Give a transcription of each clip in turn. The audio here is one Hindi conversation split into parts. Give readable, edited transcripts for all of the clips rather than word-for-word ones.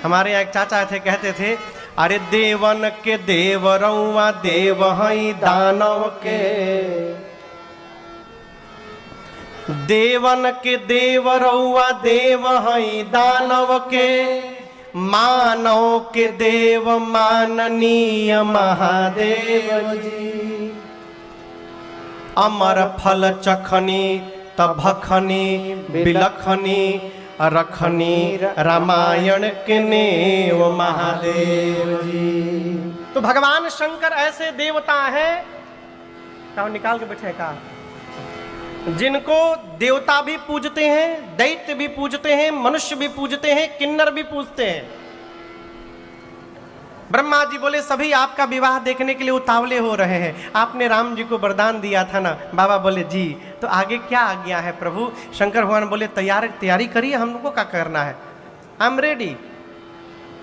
हमारे यहाँ एक चाचा थे, कहते थे, अरे देवन के देव रउआ देव हई दानव के, देवन के देव रउआ देव हई दानव के, मानव के देव माननीय महादेव जी। अमर फल चखनी तभखनी बिलखनी रखनी रामायण के नेव महादेव जी। तो भगवान शंकर ऐसे देवता हैं, कहा निकाल के बैठे कहा, जिनको देवता भी पूजते हैं, दैत्य भी पूजते हैं, मनुष्य भी पूजते हैं, किन्नर भी पूजते हैं। ब्रह्मा जी बोले सभी आपका विवाह देखने के लिए उतावले हो रहे हैं, आपने राम जी को वरदान दिया था ना। बाबा बोले जी, तो आगे क्या आज्ञा है प्रभु? शंकर भगवान बोले तैयारी करिए, हम लोगों को क्या करना है, I am ready.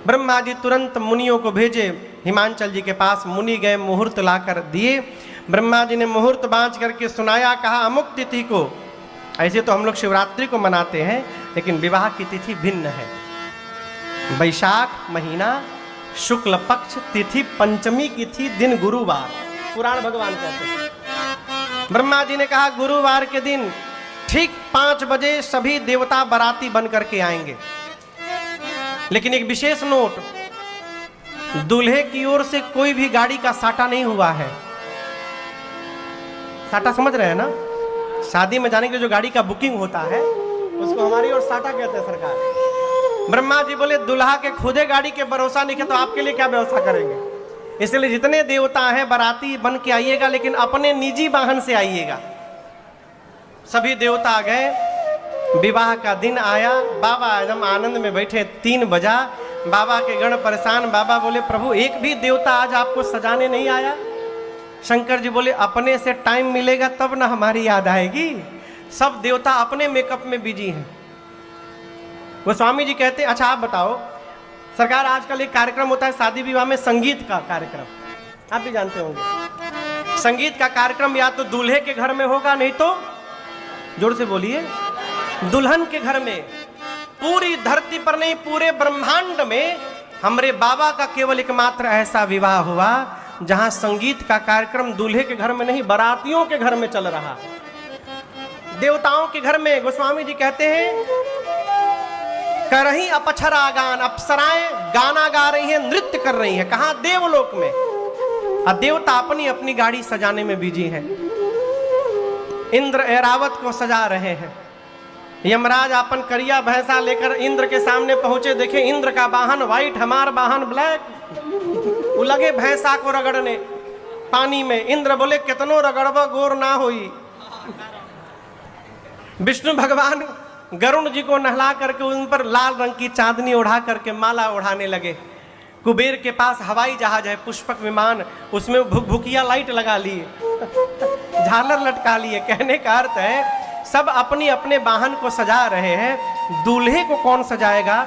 Brahma ji तुरंत मुनियों को भेजे हिमांचल जी के पास। मुनि गए, मुहूर्त लाकर दिए। ब्रह्मा जी ने मुहूर्त बांध करके सुनाया, कहा अमुक तिथि को, ऐसे तो हम लोग शिवरात्रि को मनाते हैं, लेकिन विवाह की तिथि भिन्न है। वैशाख महीना शुक्ल पक्ष तिथि पंचमी की थी, दिन गुरुवार, पुराण भगवान कहते हैं। ब्रह्मा जी ने कहा गुरुवार के दिन ठीक 5 बजे सभी देवता बाराती बन करके आएंगे, लेकिन एक विशेष नोट, दूल्हे की ओर से कोई भी गाड़ी का साटा नहीं हुआ है। साटा समझ रहे हैं ना? शादी में जाने के लिए जो गाड़ी का बुकिंग होता है उसको हमारी ओर साटा कहते हैं सरकार। ब्रह्मा जी बोले दुल्हा के खुदे गाड़ी के भरोसा नहीं है तो आपके लिए क्या व्यवस्था करेंगे? इसलिए जितने देवता हैं बाराती बन के आइएगा, लेकिन अपने निजी वाहन से आइएगा। सभी देवता गए, विवाह का दिन आया, बाबा एकदम आनंद में बैठे। 3 बजा, बाबा के गण परेशान। बाबा बोले प्रभु एक भी देवता आज आपको सजाने नहीं आया? शंकर जी बोले अपने से टाइम मिलेगा तब ना हमारी याद आएगी, सब देवता अपने मेकअप में बिजी हैं। गोस्वामी जी कहते अच्छा आप बताओ सरकार, आजकल एक कार्यक्रम होता है शादी विवाह में, संगीत का कार्यक्रम, आप भी जानते होंगे। संगीत का कार्यक्रम या तो दूल्हे के घर में होगा, नहीं तो जोर से बोलिए, दुल्हन के घर में। पूरी धरती पर नहीं, पूरे ब्रह्मांड में हमारे बाबा का केवल एकमात्र ऐसा विवाह हुआ जहां संगीत का कार्यक्रम दूल्हे के घर में नहीं, बारातियों के घर में चल रहा, देवताओं के घर में। गोस्वामी जी कहते हैं करही अपक्षरा गान, अप्सराएं गाना गा रही हैं, नृत्य कर रही हैं। कहां? देवलोक में। और देवता अपनी अपनी गाड़ी सजाने में बिजी हैं। इंद्र ऐरावत को सजा रहे हैं। यमराज अपन करिया भैंसा लेकर इंद्र के सामने पहुंचे, देखे इंद्र का वाहन व्हाइट, हमार वाहन ब्लैक। वो लगे भैंसा को रगड़ने पानी में। इंद्र बोले कितनो रगड़वा गोर ना होई। विष्णु भगवान गरुण जी को नहला करके उन पर लाल रंग की चांदनी ओढ़ा करके माला ओढ़ाने लगे। कुबेर के पास हवाई जहाज है, पुष्पक विमान, उसमें भुकिया लाइट लगा लिए, झालर लटका लिए। कहने का अर्थ है सब अपनी अपने वाहन को सजा रहे हैं। दूल्हे को कौन सजाएगा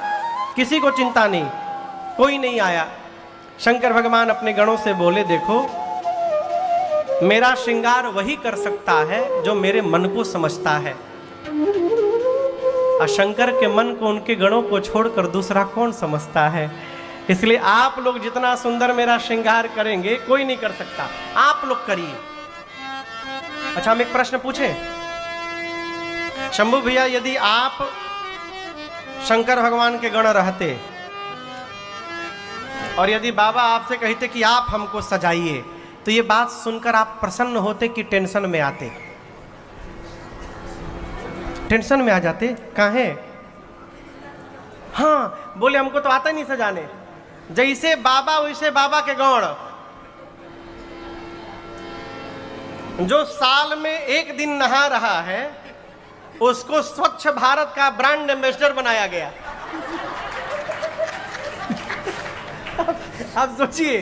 किसी को चिंता नहीं, कोई नहीं आया। शंकर भगवान अपने गणों से बोले देखो मेरा श्रृंगार वही कर सकता है जो मेरे मन को समझता है, और शंकर के मन को उनके गणों को छोड़कर दूसरा कौन समझता है। इसलिए आप लोग जितना सुंदर मेरा श्रृंगार करेंगे कोई नहीं कर सकता, आप लोग करिए। अच्छा हम एक प्रश्न पूछें शंभू भैया, यदि आप शंकर भगवान के गण रहते और यदि बाबा आपसे कहते कि आप हमको सजाइए, तो ये बात सुनकर आप प्रसन्न होते कि टेंशन में आते? टेंशन में आ जाते। काहे? हाँ बोले हमको तो आता नहीं सजाने। जैसे बाबा वैसे बाबा के गौड़। जो साल में एक दिन नहा रहा है उसको स्वच्छ भारत का ब्रांड एम्बेसडर बनाया गया। आप सोचिए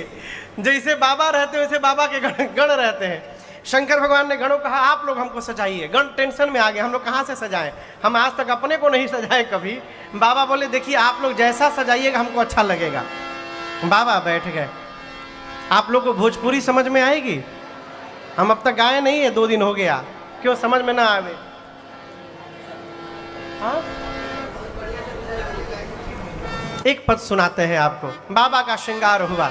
जैसे बाबा रहते हैं वैसे बाबा के गण रहते हैं। शंकर भगवान ने गणों कहा आप लोग हमको सजाइए। गण टेंशन में आ गए, हम लोग कहाँ से सजाएं, हम आज तक अपने को नहीं सजाए कभी। बाबा बोले देखिए आप लोग जैसा सजाइएगा हमको अच्छा लगेगा। बाबा बैठ गए। आप लोग को भोजपुरी समझ में आएगी? हम अब तक गाए नहीं है, 2 दिन हो गया, क्यों समझ में ना आवे? हाँ एक पद सुनाते हैं आपको। बाबा का श्रृंगार हुआ।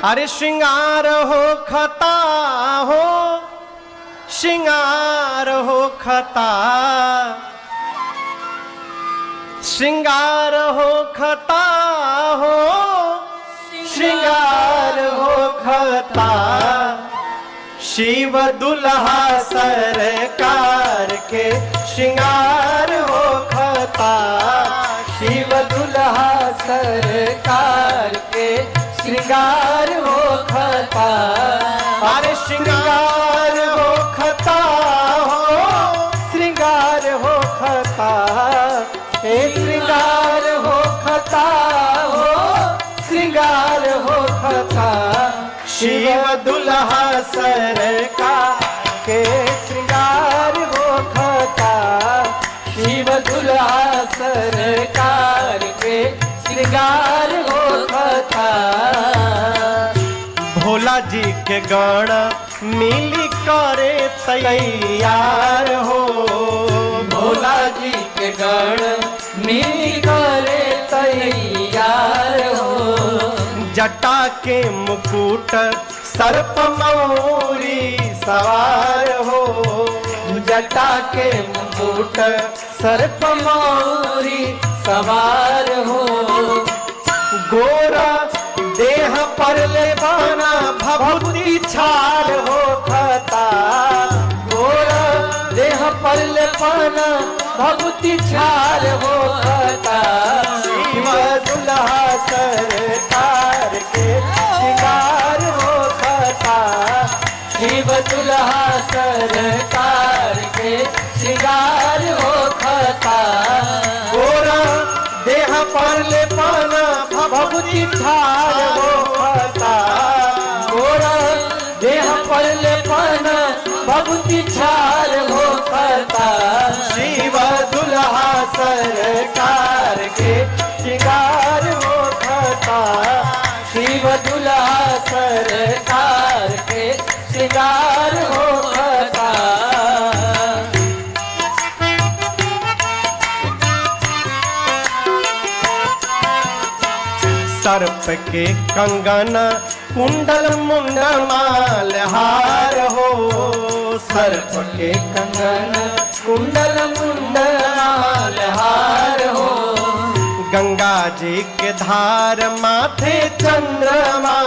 अरे श्रृंगार हो खता हो, श्रृंगार हो खता, श्रृंगार हो खता हो, श्रृंगार हो खता, शिव दुल्हा सरकार के श्रृंगार हो खता, शिव दुल्हा सरकार के श्रृंगार हो खता। अरे श्रृंगार हो खता हो, श्रृंगार हो खता, हे श्रृंगार हो खता हो, श्रृंगार हो खता, शिव दुल्हा सरकार के श्रृंगार हो खता, शिव दुल्हा सरकार के श्रृंगार हो खता। भोला जी के गण मिली करे तैयार हो, भोला जी के गण मिल करे तैयार हो, जटा के मुकुट सर्प मौरी सवार हो, जटा के मुकुट सर्प मौरी सवार हो, गोरा देह पर ले बाना भभूति छाल हो खता, गोरा देह पर लेपना भभूति छाल हो खता, शिव दुल्हा सरकार के श्रृंगार हो खता, शिव दुल्हा सरकार के श्रृंगार हो खता। गोरा देह पर ले बाना भभूति छाल हो खता, गोरा देह पर लेपना भभूति छाल हो खता, शिव दुल्हा सरकार के श्रृंगार हो खता, शिव दुल्हा सरकार के श्रृंगार हो खता। सर्प के कंगन कुंडल मुंडल माल हार हो, सर्प के कंगन कुंडल मुंडल हार हो, गंगा जी के धार माथे चंद्रमा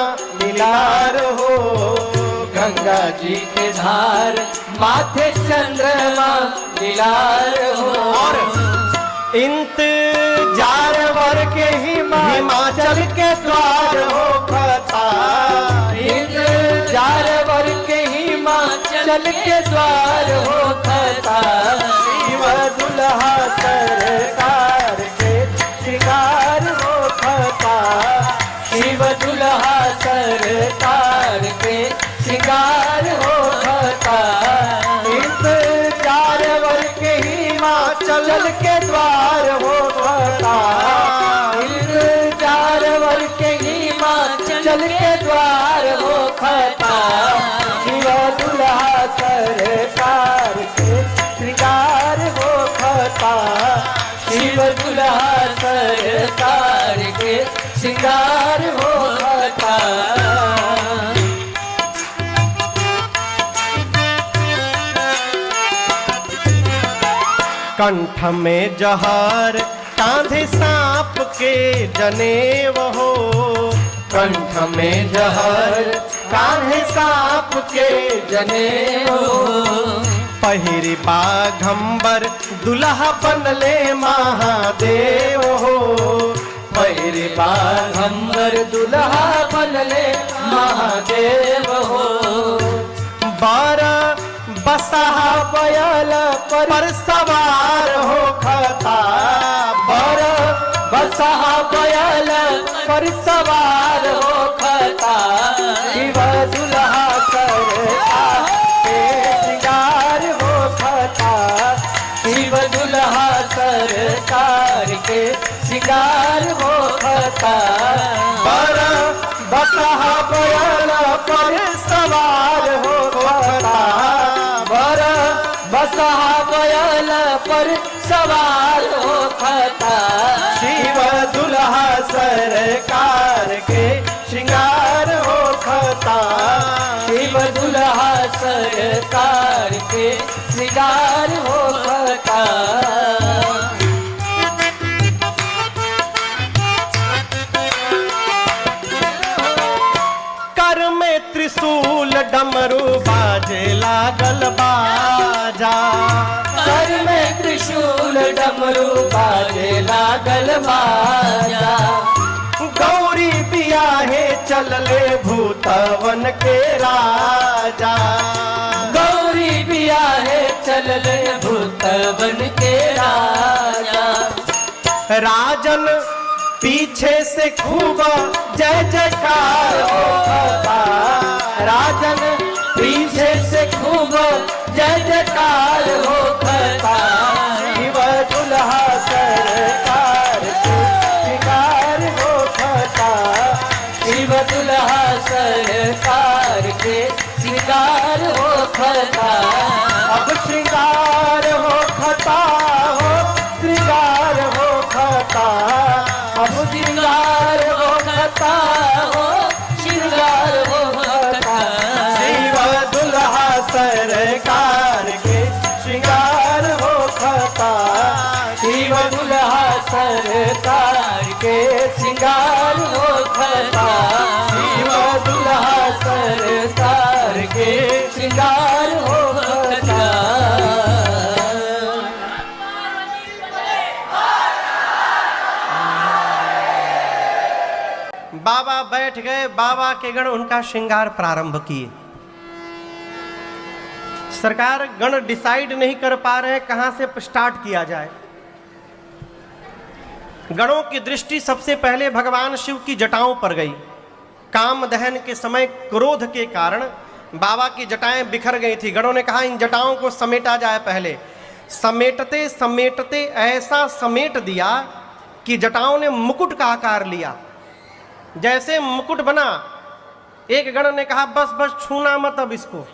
लीलार हो, गंगा जी के धार माथे चंद्रमा लीलार हो, और इंतजार वर के हिमाचल के द्वार हो खता, इंतजार वर के हिमाचल के द्वार हो खता, शिव दुल्हा सरकार के श्रृंगार हो खता, शिव दुल्हा सरकार के श्रृंगार हो खता, इंतजार वर के हिमाचल के द्वार हो खता, इंतजार वर के हिमाचल के द्वार हो खता, शिव दुल्हा सरकार के श्रृंगार हो खता, शिव दुल्हा सरकार के श्रृंगार हो खता। कंठ में जहर कांधे सांप के जनेव हो, कंठ में जहर कान्हे सांप के जनेऊ, पहिरी बाघंबर दुल्हा बनले महादेव हो, पहिरे बाघंबर दुल्हा बनले महादेव हो, बारा बसहा बयल पर सवार हो खता, पर बसहा बयल पर सवार हो खता, शिव दुल्हा सरकार के श्रृंगार हो खता, शिव दुल्हा सरकार के श्रृंगार हो खता, पर बसहा बयल पर सवार हो खता, बर बसहा बयल पर सवार हो खता, शिव दुल्हा सरकार के श्रृंगार हो खता। शिव दुल्हा सरकार के श्रृंगार हो खता। कर में त्रिशूल डमरू बाजे लागल बाजा। कर में त्रिशूल डमरू बाजे लागल बाजा। गौरी बियाहे चलले भूतवन के राजा। गौरी बियाहे चलले भूतवन के राजा। राजन पीछे से खूब जय जयकार हो खता। राजन पीछे से खूब जय जयकार हो खता। शिव दुल्हा सरकार के श्रृंगार हो खता। शिव दुल्हा सरकार के श्रृंगार हो खता। अब श्रृंगार हो खता हो, श्रृंगार हो खता। अब श्रृंगार हो खता हो, श्रृंगार हो खता। शिव दुल्हा सरकार के श्रृंगार हो खता। शिव दुल्हा सरकार के श्रृंगार हो खता। शिव दुल्हा सरकार के श्रृंगार हो खता। बाबा बैठ गए। बाबा के गण उनका श्रृंगार प्रारंभ किए। सरकार गण डिसाइड नहीं कर पा रहे कहां से स्टार्ट किया जाए। गणों की दृष्टि सबसे पहले भगवान शिव की जटाओं पर गई। काम दहन के समय क्रोध के कारण बाबा की जटाएं बिखर गई थी। गणों ने कहा इन जटाओं को समेटा जाए। पहले समेटते समेटते ऐसा समेट दिया कि जटाओं ने मुकुट का आकार लिया। जैसे मुकुट बना, एक गण ने कहा बस बस छूना मत अब इसको।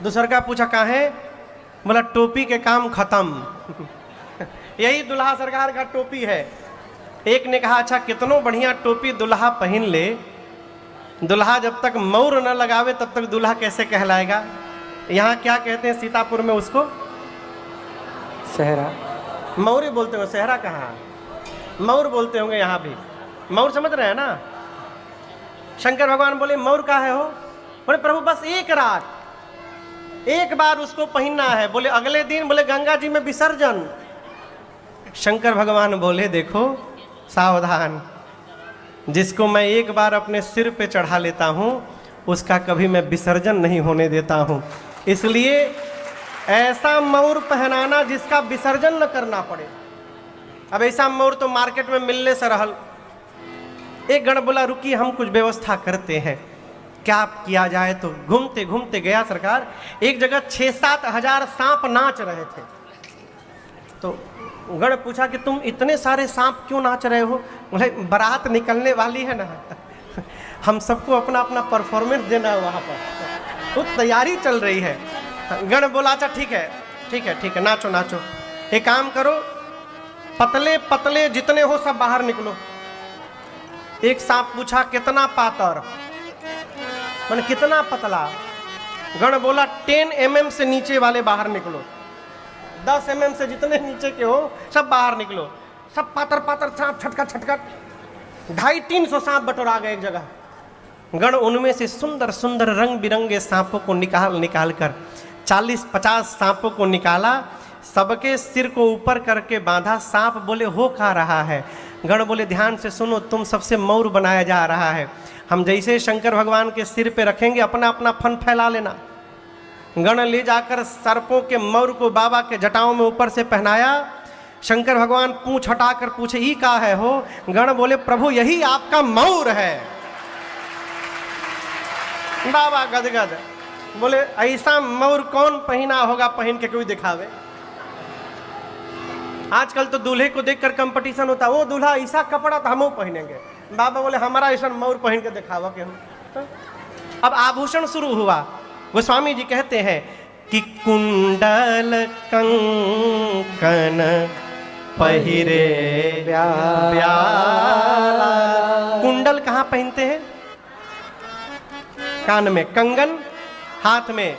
दूसरा का पूछा कहाँ है? बोला टोपी के काम खत्म। यही दुल्हा सरकार का टोपी है। एक ने कहा अच्छा कितनों बढ़िया टोपी दुल्हा पहन ले, दुल्हा जब तक मौर न लगावे तब तक दुल्हा कैसे कहलाएगा। यहाँ क्या कहते हैं सीतापुर में उसको? सहरा। मौरी बोलते हो, सहरा कहाँ? मौर बोलते होंगे यहाँ भी। मौर समझ रहे हैं ना? शंकर भगवान बोले मौर का है हो? बोले प्रभु बस एक रात, एक बार उसको पहनना है। बोले अगले दिन बोले गंगा जी में विसर्जन। शंकर भगवान बोले देखो सावधान, जिसको मैं एक बार अपने सिर पे चढ़ा लेता हूँ उसका कभी मैं विसर्जन नहीं होने देता हूँ। इसलिए ऐसा मौर पहनाना जिसका विसर्जन न करना पड़े। अब ऐसा मौर तो मार्केट में मिलने से रहल। एक गण बोला रुकिए हम कुछ व्यवस्था करते हैं, क्या किया जाए। तो घूमते घूमते गया सरकार, एक जगह 6-7 हजार सांप नाच रहे थे। तो गण पूछा कि तुम इतने सारे सांप क्यों नाच रहे हो? बोले बारात निकलने वाली है ना, हम सबको अपना अपना परफॉर्मेंस देना है वहाँ पर, तो तैयारी चल रही है। गण बोला अच्छा ठीक है ठीक है ठीक है, नाचो नाचो। एक काम करो, पतले पतले जितने हो सब बाहर निकलो। एक सांप पूछा कितना पातर, मैंने कितना पतला? गण बोला 10 mm से नीचे वाले बाहर निकलो। 10 mm से जितने नीचे के हो सब बाहर निकलो। सब पातर पातर सांप छटकट छटकट 250-300 सांप बटोरा गए एक जगह। गण उनमें से सुंदर सुंदर रंग बिरंगे सांपों को निकाल कर 40-50 सांपों को निकाला, सबके सिर को ऊपर करके बांधा। सांप बोले हो क्या रहा है? गण बोले ध्यान से सुनो, तुम सबसे मौर बनाया जा रहा है। हम जैसे शंकर भगवान के सिर पे रखेंगे अपना अपना फन फैला लेना। गण ले जाकर सर्पों के मौर को बाबा के जटाओं में ऊपर से पहनाया। शंकर भगवान पूंछ हटाकर पूछे ई का है हो? गण बोले प्रभु यही आपका मौर है। बाबा गदगद बोले ऐसा मौर कौन पहना होगा, पहन के कोई दिखावे। आजकल तो दूल्हे को देखकर कंपटीशन होता, वो दूल्हा ऐसा कपड़ा तो हम पहनेंगे। बाबा बोले हमारा ऐसा मौर पहन के दिखावा के हो। अब आभूषण शुरू हुआ। गोस्वामी जी कहते हैं कि कुंडल कंकन पहिरे ब्याला। कुंडल कहाँ पहनते हैं? कान में, कंगन हाथ में।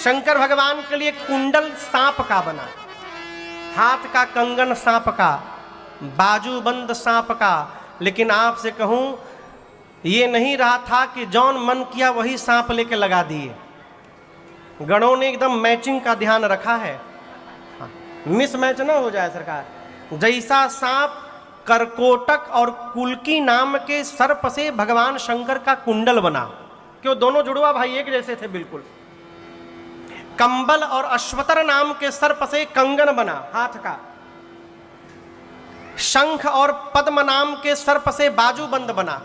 शंकर भगवान के लिए कुंडल सांप का बना, हाथ का कंगन सांप का, बाजूबंद सांप का। लेकिन आपसे कहूं, ये नहीं रहा था कि जौन मन किया वही सांप लेके लगा दिए। गणों ने एकदम मैचिंग का ध्यान रखा है, मिस मैच ना हो जाए सरकार। जैसा सांप करकोटक और कुल्की नाम के सर्प से भगवान शंकर का कुंडल बना, क्यों दोनों जुड़वा भाई एक जैसे थे बिल्कुल। कंबल और अश्वतर नाम के सर्प से कंगन बना हाथ का। शंख और पद्म नाम के सर्प से बाजूबंद बना।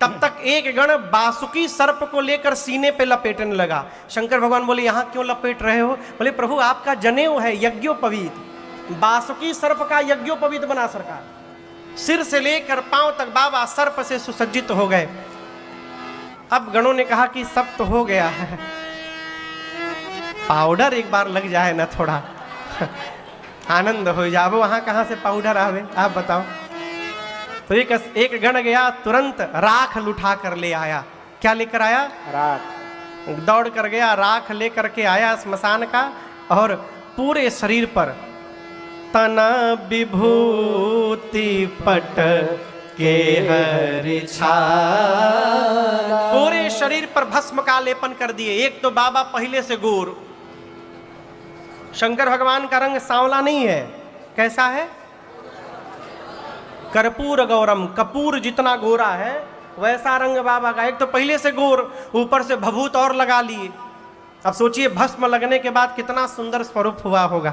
तब तक एक गण बासुकी सर्प को लेकर सीने पे लपेटने लगा। शंकर भगवान बोले, यहां क्यों लपेट रहे हो? बोले, प्रभु आपका जनेऊ है यज्ञोपवीत। बासुकी सर्प का यज्ञोपवीत बना सरकार। सिर से लेकर पांव तक बाबा सर्प से सुसज्जित हो गए। अब गणों ने कहा कि सब तो हो गया है, पाउडर एक बार लग जाए ना, थोड़ा आनंद हो जाए। वहां कहां से पाउडर आवे आप बताओ? तो एक गण गया, तुरंत राख लुठा कर ले आया। क्या लेकर आया? राख। दौड़ कर गया, राख लेकर के आया स्मशान का, और पूरे शरीर पर तना विभूति पट के हरि छाला, पूरे शरीर पर भस्म का लेपन कर दिए। एक तो बाबा पहले से गोर, शंकर भगवान का रंग सांवला नहीं है, कैसा है? कर्पूर गौरम, कपूर जितना गोरा है वैसा रंग बाबा का। एक तो पहले से गोर, ऊपर से भभूत और लगा लिए। अब सोचिए भस्म लगने के बाद कितना सुंदर स्वरूप हुआ होगा।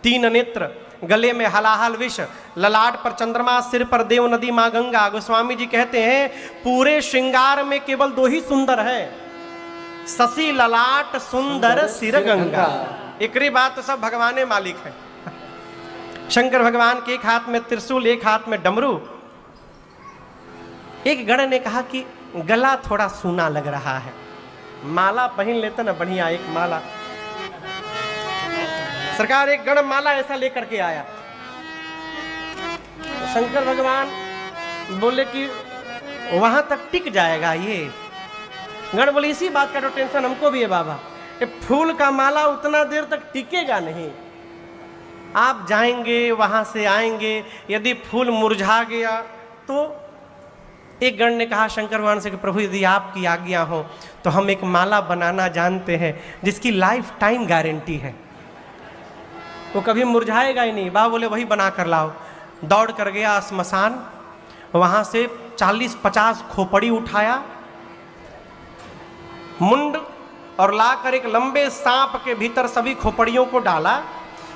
3 नेत्र, गले में हलाहल विष, ललाट पर चंद्रमा, सिर पर देव नदी मां गंगा। गोस्वामी जी कहते हैं पूरे श्रृंगार में केवल 2 ही सुंदर है, शशि ललाट सुंदर सिर गंगा। एकरी बात तो सब भगवाने मालिक है। शंकर भगवान के एक हाथ में त्रिशूल, एक हाथ में डमरू। एक गण ने कहा कि गला थोड़ा सूना लग रहा है, माला पहन लेते ना बढ़िया एक माला। सरकार एक गण माला ऐसा लेकर के आया। शंकर भगवान बोले कि वहां तक टिक जाएगा ये? गण बोले इसी बात का तो टेंशन हमको भी है बाबा, ये फूल का माला उतना देर तक टिकेगा नहीं। आप जाएंगे वहां से आएंगे, यदि फूल मुरझा गया तो। एक गण ने कहा शंकर भगवान से कि प्रभु यदि आपकी आज्ञा हो तो हम एक माला बनाना जानते हैं जिसकी लाइफ टाइम गारंटी है, वो कभी मुरझाएगा ही नहीं। बाबा बोले वही बना कर लाओ। दौड़ कर गया स्मशान, वहां से 40-50 खोपड़ी उठाया, मुंड और लाकर एक लंबे सांप के भीतर सभी खोपड़ियों को डाला।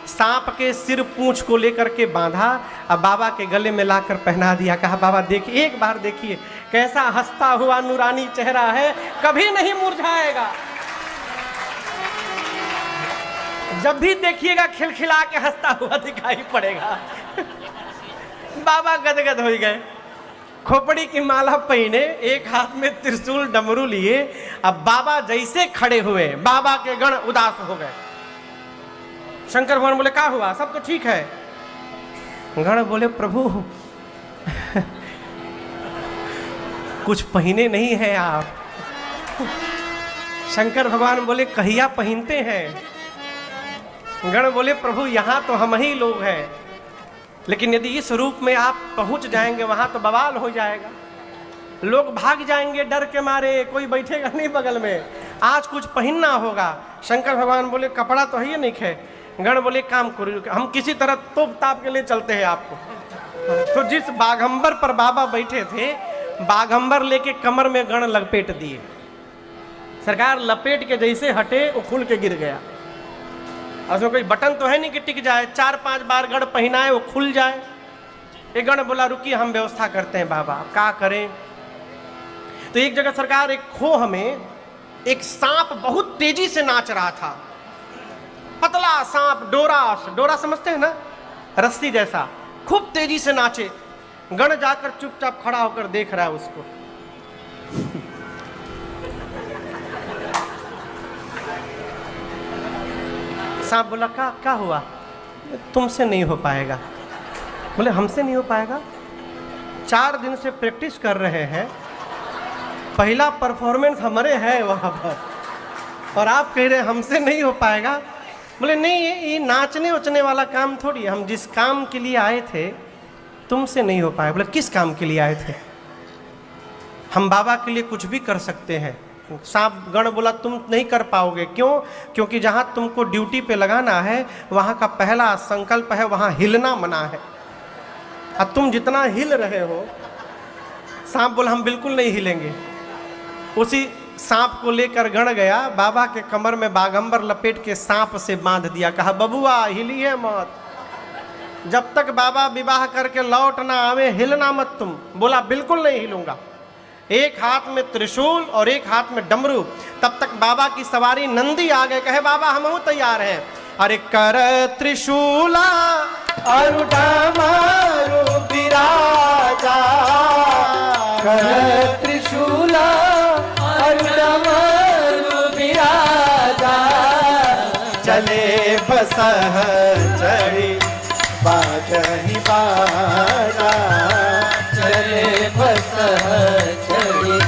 सांप के सिर पूंछ को लेकर के बांधा, अब बाबा के गले में लाकर पहना दिया। कहा बाबा देखिए, एक बार देखिए कैसा हंसता हुआ नूरानी चेहरा है, कभी नहीं मुरझाएगा। जब भी देखिएगा खिलखिला के हंसता हुआ दिखाई पड़ेगा। बाबा गदगद हो गए, खोपड़ी की माला पहने, एक हाथ में त्रिशूल डमरू लिए। अब बाबा जैसे खड़े हुए, बाबा के गण उदास हो गए। शंकर भगवान बोले क्या हुआ? सब तो ठीक है। गण बोले प्रभु कुछ पहने नहीं है आप। शंकर भगवान बोले कहिया पहनते हैं? गण बोले प्रभु यहां तो हम ही लोग हैं, लेकिन यदि इस रूप में आप पहुंच जाएंगे वहां तो बवाल हो जाएगा, लोग भाग जाएंगे डर के मारे, कोई बैठेगा नहीं बगल में, आज कुछ पहनना होगा। शंकर भगवान बोले कपड़ा तो है नहीं है। गण बोले काम करो, हम किसी तरह तोप ताप के लिए चलते हैं आपको। तो जिस बाघंबर पर बाबा बैठे थे, बाघंबर लेके कमर में गण लपेट दिए। सरकार लपेट के जैसे हटे वो खुल के गिर गया। उसमें कोई बटन तो है नहीं कि टिक जाए, 4-5 बार गण पहनाए वो खुल जाए। एक गण बोला रुकिए हम व्यवस्था करते हैं बाबा, क्या करें। तो एक जगह सरकार एक खोह में एक सांप बहुत तेजी से नाच रहा था, पतला सांप, डोरा समझते हैं ना, रस्सी जैसा, खूब तेजी से नाचे। गण जाकर चुपचाप खड़ा होकर देख रहा है उसको। सांप बोला क्या हुआ? तुमसे नहीं हो पाएगा, बोले हमसे नहीं हो पाएगा, 4 दिन से प्रैक्टिस कर रहे हैं, पहला परफॉर्मेंस हमारे है वहाँ पर, और आप कह रहे हैं हमसे नहीं हो पाएगा। बोले नहीं, ये नाचने उचने वाला काम थोड़ी, हम जिस काम के लिए आए थे तुमसे नहीं हो पाया। बोले किस काम के लिए आए थे? हम बाबा के लिए कुछ भी कर सकते हैं। सांप गण बोला तुम नहीं कर पाओगे, क्यों? क्योंकि जहाँ तुमको ड्यूटी पे लगाना है वहाँ का पहला संकल्प है वहाँ हिलना मना है, अब तुम जितना हिल रहे हो। सांप बोला हम बिल्कुल नहीं हिलेंगे। उसी सांप को लेकर गण गया, बाबा के कमर में बागंबर लपेट के सांप से बांध दिया, कहा बबुआ हिलिए मत, जब तक बाबा विवाह करके लौट ना आवे हिलना मत तुम। बोला बिल्कुल नहीं हिलूंगा। एक हाथ में त्रिशूल और एक हाथ में डमरू। तब तक बाबा की सवारी नंदी आ गए, कहे बाबा हम तैयार हैं। अरे कर त्रिशूला अरु डमरू बिराजा, कर त्रिशूला अरु डमरू बिराजा, चले बसह चढ़ी बाजही बाजा, चले बसह चढ़ी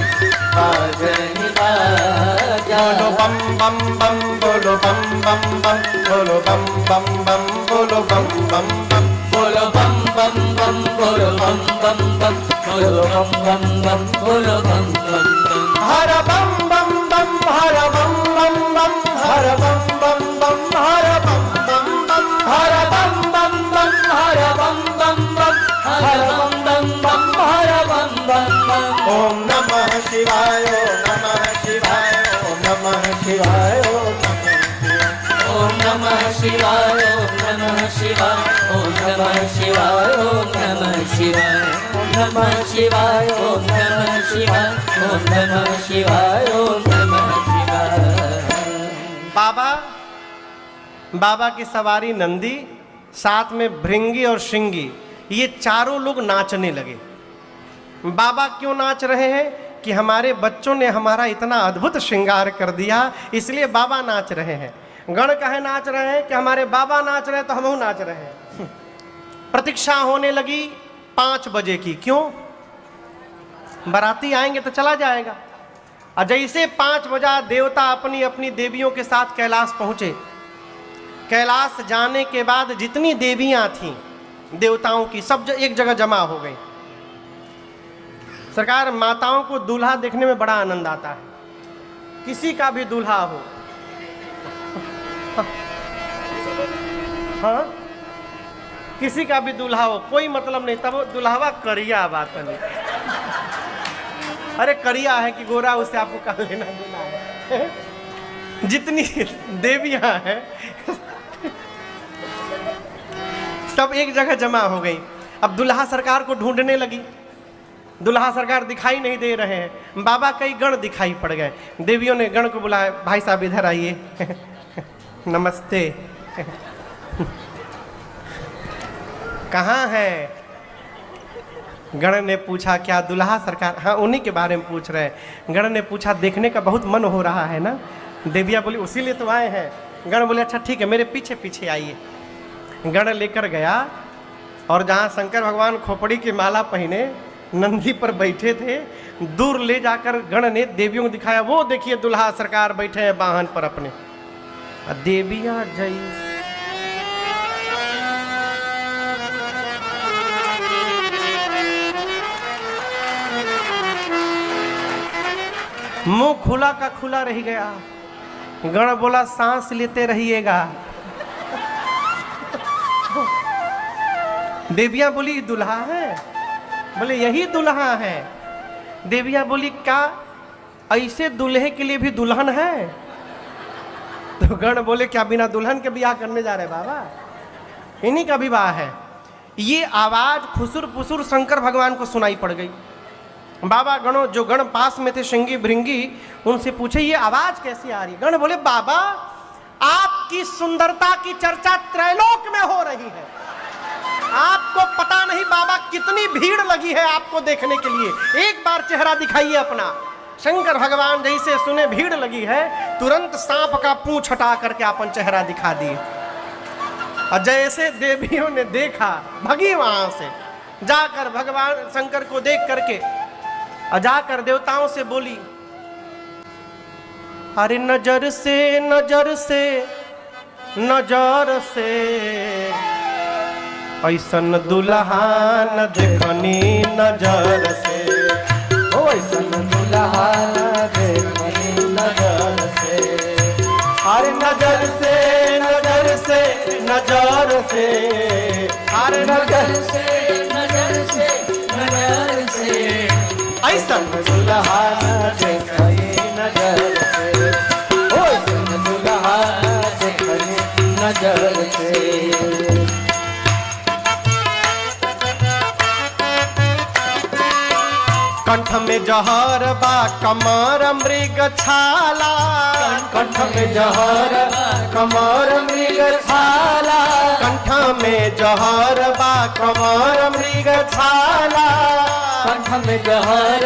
बाजही बाजा। बोलो बम बम बम, बोलो बम बम बम, बोलो बम बम बम, बोलो बम बम बम, बोलो बम बम बम, बोलो बम बम बम, बोलो बम बम बम, बोलो बम बम बम। हर बम बम बम, हर बम बम बम, हर बम बम बम, हर बम बम बम, हर बम बम बम, हर बम बम बम, हर बम बम बम, हर बम बम बम। ओम नमः शिवाय, ओम नमः शिवाय, ओम नमः शिवाय, ओम नमः शिवाय, ओम नमः शिवाय, ओम नमः शिवाय, ओम नमः शिवाय, ओम नमः शिवाय, ओम नमः शिवाय, ओम नमः शिवाय, ओम नमः शिवाय। बाबा की सवारी नंदी, साथ में भृंगी और श्रृंगी, ये चारों लोग नाचने लगे। बाबा क्यों नाच रहे हैं? कि हमारे बच्चों ने हमारा इतना अद्भुत श्रृंगार कर दिया, इसलिए बाबा नाच रहे हैं। गण काहे नाच रहे हैं? कि हमारे बाबा नाच रहे हैं तो हम नाच रहे हैं। प्रतीक्षा होने लगी 5 बजे की। क्यों? बाराती आएंगे तो चला जाएगा। और जैसे 5 बजा देवता अपनी अपनी देवियों के साथ कैलाश पहुंचे। कैलाश जाने के बाद जितनी देवियां थीं देवताओं की, सब एक जगह जमा हो गई। सरकार, माताओं को दूल्हा देखने में बड़ा आनंद आता है, किसी का भी दूल्हा हो। हाँ, किसी का भी दूल्हा हो, कोई मतलब नहीं, तब दूल्हावा करिया बात नहीं। अरे करिया है कि गोरा, उससे आपको क्या लेना देना है? जितनी देवियां हैं सब एक जगह जमा हो गई। अब दुल्हा सरकार को ढूंढने लगी, दुल्हा सरकार दिखाई नहीं दे रहे हैं। बाबा कई गण दिखाई पड़ गए। देवियों ने गण को बुलाया, भाई साहब इधर आइए। नमस्ते। कहाँ है? गण ने पूछा क्या दुल्हा सरकार? हाँ, उन्हीं के बारे में पूछ रहे हैं। गण ने पूछा देखने का बहुत मन हो रहा है ना? देविया बोली उसी लिए तो आए हैं। गण बोले अच्छा ठीक है, मेरे पीछे पीछे आइए। गण लेकर गया और जहाँ शंकर भगवान खोपड़ी की माला पहने नंदी पर बैठे थे, दूर ले जाकर गण ने देवियों को दिखाया, वो देखिए दुल्हा सरकार बैठे हैं वाहन पर अपने। देवियां जई मुंह खुला का खुला रह गया। गण बोला सांस लेते रहिएगा। देवियां बोली दुल्हा है? बोले यही दुल्हा है। देवियां बोली क्या ऐसे दुल्हे के लिए भी दुल्हन है? तो गण बोले क्या बिना दुल्हन के ब्याह करने जा रहे बाबा? इन्हीं का विवाह है। ये आवाज खुसुर पुसुर शंकर भगवान को सुनाई पड़ गई। बाबा गणों जो गण पास में थे श्रृंगी भृंगी, उनसे पूछे ये आवाज कैसी आ रही? गण बोले बाबा आपकी सुंदरता की चर्चा त्रैलोक में हो रही है, आपको पता नहीं बाबा कितनी भीड़ लगी है आपको देखने के लिए, एक बार चेहरा दिखाइए अपना। शंकर भगवान जैसे सुने भीड़ लगी है, तुरंत सांप का पूंछ हटा करके अपन चेहरा दिखा दिए। और जैसे देवियों ने देखा भगी वहां से, जाकर भगवान शंकर को देख करके और जाकर देवताओं से बोली, अरे नजर से नजर से नजर से ऐसन दुल्हा न देखनी नजर से, ओ ऐसन दुल्हा न देखनी नजर से, अरे नजर से नजर से नजर से, अरे नजर से नजर से नजर से, ऐसन दुल्हा न देखनी नजर से, ओ ऐसन दुल्हा न देखनी नजर से। कंठ में जहर बा कमर मृग छाला, कंठ में जहर कमर मृग छाला, कंठ में जहर बा कमर मृग छाला, कंठ में जहर